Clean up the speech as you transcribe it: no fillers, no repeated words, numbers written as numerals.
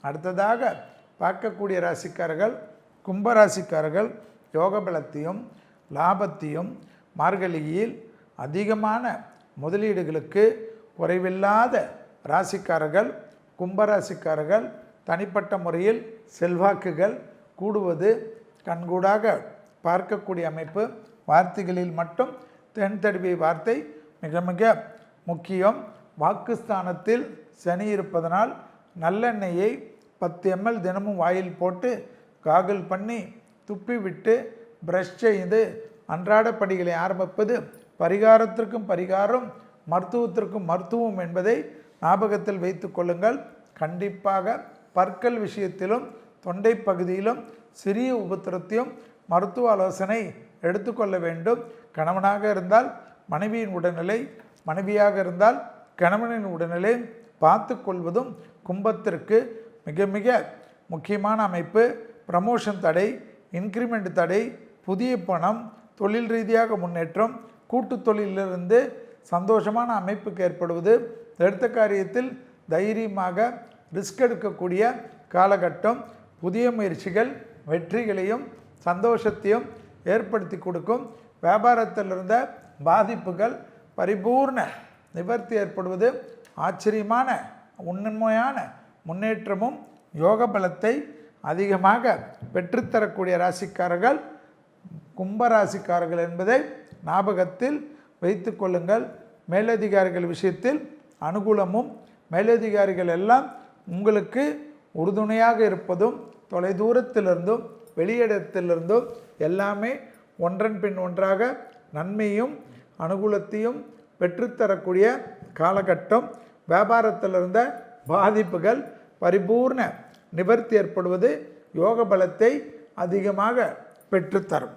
அடுத்ததாக பார்க்கக்கூடிய ராசிக்காரர்கள் கும்பராசிக்காரர்கள் யோக பலத்தையும் லாபத்தையும் மார்கழியில் அதிகமான முதலீடுகளுக்கு குறைவில்லாத ராசிக்காரர்கள் கும்பராசிக்காரர்கள் தனிப்பட்ட முறையில் செல்வாக்குகள் கூடுவது கண்கூடாக பார்க்கக்கூடிய அமைப்பு. வார்த்தைகளில் மட்டும் தென் தடவிய வார்த்தை மிக மிக முக்கியம். வாக்குஸ்தானத்தில் சனி இருப்பதனால் நல்லெண்ணெயை 10 ml தினமும் வாயில் போட்டு காகல் பண்ணி துப்பி விட்டு பிரஷ் செய்து அன்றாட படிகளை ஆரம்பிப்பது பரிகாரத்திற்கும் பரிகாரம், மருத்துவத்திற்கும் மருத்துவம் என்பதை ஞாபகத்தில் வைத்து கொள்ளுங்கள். கண்டிப்பாக பற்கள் விஷயத்திலும் தொண்டை பகுதியிலும் சிறிய உபத்திரத்தையும் மருத்துவ ஆலோசனை எடுத்துக்கொள்ள வேண்டும். கணவனாக இருந்தால் மனைவியின் உடல்நிலை, மனைவியாக இருந்தால் கணவனின் உடல்நிலை பார்த்து கொள்வதும் கும்பத்திற்கு மிக மிக முக்கியமான அமைப்பு. ப்ரமோஷன் தடை, இன்க்ரிமெண்ட் தடை, புதிய பணம், தொழில் ரீதியாக முன்னேற்றம், கூட்டு தொழிலிருந்து சந்தோஷமான அமைப்புக்கு ஏற்படுவது, எடுத்த காரியத்தில் தைரியமாக ரிஸ்க் எடுக்கக்கூடிய காலகட்டம். புதிய முயற்சிகள் வெற்றிகளையும் சந்தோஷத்தையும் ஏற்படுத்தி கொடுக்கும். வியாபாரத்தில் இருந்த பாதிப்புகள் பரிபூர்ண நிவர்த்தி ஏற்படுவது, ஆச்சரியமான உண்மையான முன்னேற்றமும் யோக பலத்தை அதிகமாக பெற்றுத்தரக்கூடிய ராசிக்காரர்கள் கும்பராசிக்காரர்கள் என்பதை ஞாபகத்தில் வைத்து கொள்ளுங்கள். மேலதிகாரிகள் விஷயத்தில் அனுகூலமும், மேலதிகாரிகள் எல்லாம் உங்களுக்கு உறுதுணையாக இருப்பதும், தொலைதூரத்திலிருந்தும் வெளியிடத்திலிருந்தும் எல்லாமே ஒன்றன் பின் ஒன்றாக நன்மையும் அனுகூலத்தையும் பெற்றுத்தரக்கூடிய காலகட்டம். வியாபாரத்தில் இருந்த பாதிப்புகள் பரிபூர்ண நிவர்த்தி ஏற்படுவது யோக பலத்தை அதிகமாக பெற்றுத்தரும்.